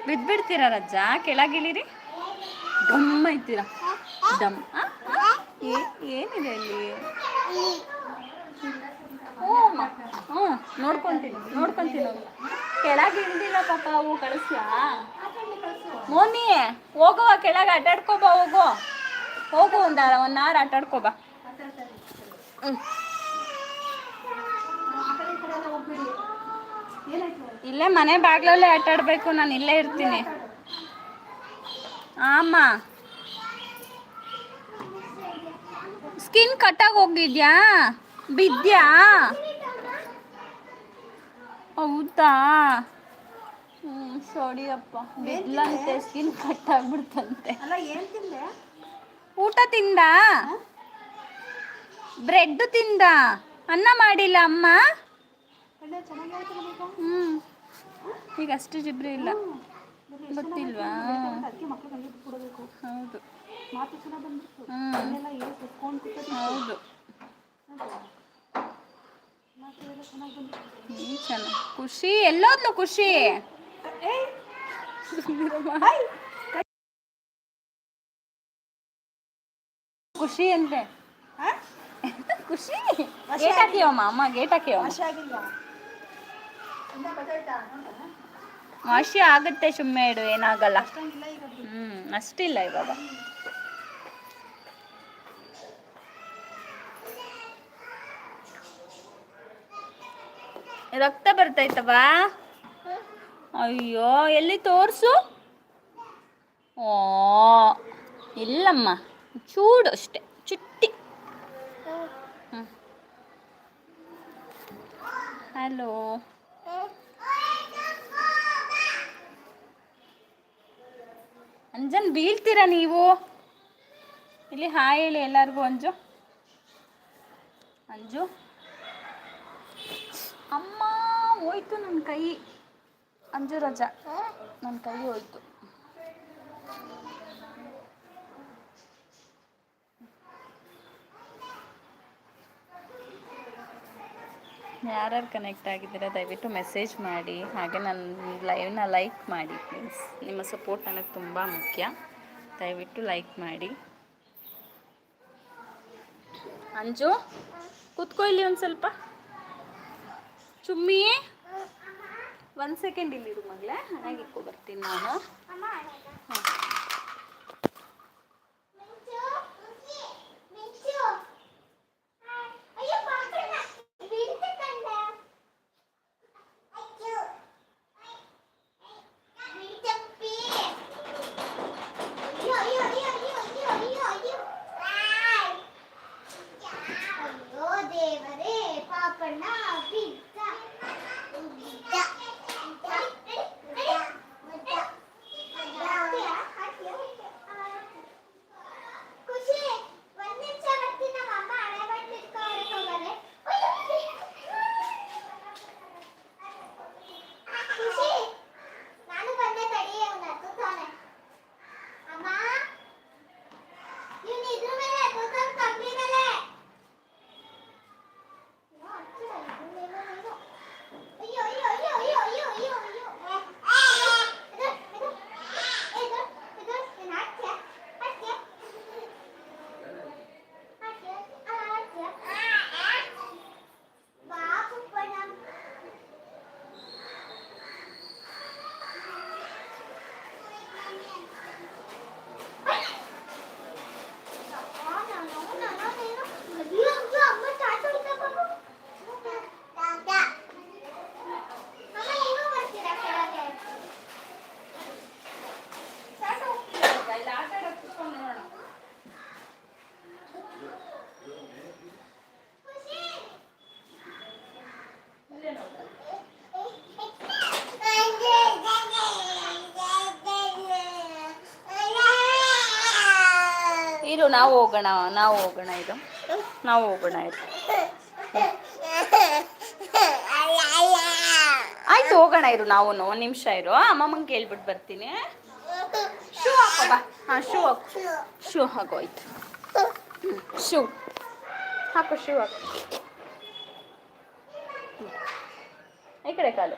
ಬಿದ್ಬಿಡ್ತೀರಾ ರಜ್ಜ, ಕೆಳಗಿಳಿರಿ. ಡಮ್ ಐತೀರಾ, ಡಮ್. ಏನಿದೆ ಅಲ್ಲಿ? ಹ್ಞೂ ನೋಡ್ಕೊಂತೀನಿ. ಕೆಳಗೆ ಇಳ್ದಿಲ್ಲ ಪಾಪ, ಅವು ಕಳಿಸ್ಲಾ? ಮೋನಿ ಹೋಗುವ ಕೆಳಗೆ ಆಟಾಡ್ಕೊಬಾ, ಹೋಗು ಒಂದು 1 hour ಆಟಾಡ್ಕೊಬಾ. ಹ್ಞೂ ಇಲ್ಲೇ ಮನೆ ಬಾಗ್ಲಲ್ಲೇ ಆಟಾಡಬೇಕು, ನಾನು ಇಲ್ಲೇ ಇರ್ತೀನಿ. ಅಮ್ಮ ಸ್ಕಿನ್ ಕಟ್ಟಾಗಿ ಹೋಗಿದ್ಯಾ? ಬಿದ್ಯಾ? ಹೌದಾ? ಸಾರಿ ಅಪ್ಪ, ಬಿದ್ಲಂತೆ, ಸ್ಕಿನ್ ಕಟ್ಟಾಗ್ಬಿಡ್ತಂತೆ. ಊಟ ತಿಂದ? ಬ್ರೆಡ್ ತಿಂದ? ಅನ್ನ ಮಾಡಿಲ್ಲ ಅಮ್ಮ? ಈಗ ಅಷ್ಟು ಜಿಬ್ರಿ ಇಲ್ಲ, ಗೊತ್ತಿಲ್ವಾ? ಹೌದು. ಹೌದು, ಚೆನ್ನಾಗಿ. ಖುಷಿ ಎಲ್ಲೋದ್ಲು? ಖುಷಿ ಖುಷಿ ಅಂತೆ. ಖುಷಿ ಗೇಟ್ ಹಾಕಿವಮ್ಮ, ಅಮ್ಮ ಗೇಟ್ ಹಾಕಿವಮ್ಮ. ವಾಶಿ ಆಗುತ್ತೆ, ಸುಮ್ಮನೆ ಇಡು, ಏನಾಗಲ್ಲ. ಅಷ್ಟಿಲ್ಲ ಇವಾಗ. ರಕ್ತ ಬರ್ತೈತವಾ? ಅಯ್ಯೋ, ಎಲ್ಲಿ ತೋರಿಸು. ಓ ಇಲ್ಲಮ್ಮ, ಚೂಡು ಅಷ್ಟೆ, ಚುಟ್ಟಿ. ಹಲೋ, ಅಂಜನ್ ಬೀಳ್ತೀರಾ ನೀವು? ಇಲ್ಲಿ ಹಾಯ್ ಹೇಳಿ ಎಲ್ಲರಿಗೂ. ಅಂಜು ಅಮ್ಮ, ಹೋಯ್ತು ನನ್ನ ಕೈ. ಅಂಜು ರಜಾ, ನನ್ನ ಕೈ ಹೋಯ್ತು. ಯಾರ್ಯಾರು ಕನೆಕ್ಟ್ ಆಗಿದ್ದೀರಾ ದಯವಿಟ್ಟು ಮೆಸೇಜ್ ಮಾಡಿ, ಹಾಗೆ ನನ್ನ ಲೈವ್ನ ಲೈಕ್ ಮಾಡಿ ಪ್ಲೀಸ್. ನಿಮ್ಮ ಸಪೋರ್ಟ್ ನನಗೆ ತುಂಬ ಮುಖ್ಯ, ದಯವಿಟ್ಟು ಲೈಕ್ ಮಾಡಿ. ಅಂಜು ಕೂತ್ಕೋ ಇಲ್ಲಿ ಒಂದು ಸ್ವಲ್ಪ. ಚುಮ್ಮಿ 1 ಸೆಕೆಂಡ್ ಇಲ್ಲಿರು ಮಗಳೇ, ಹಣೆಗೆ ಇಕ್ಕೋ ಬರ್ತೀನಿ ನಾನು. ಇರು, ನಾವು ಹೋಗೋಣ ಇದು, ನಾವು ಹೋಗೋಣ ಇದು. ಆಯ್ತು, ಹೋಗೋಣ ಇರು, ನಾವು 1 ನಿಮಿಷ ಇರು, ಅಮ್ಮಮ್ಮಂಗೆ ಕೇಳ್ಬಿಟ್ಟು ಬರ್ತೀನಿ. ಶೂ ಹಾಕೋ ಬಾ. ಹಾಂ, ಶೂ ಹಾಕು, ಶೂ ಹಾಕೋಯ್ತು. ಶೂ ಹಾಕು, ಶೂ ಹಾಕು. ಈ ಕಡೆ ಕಾಲು.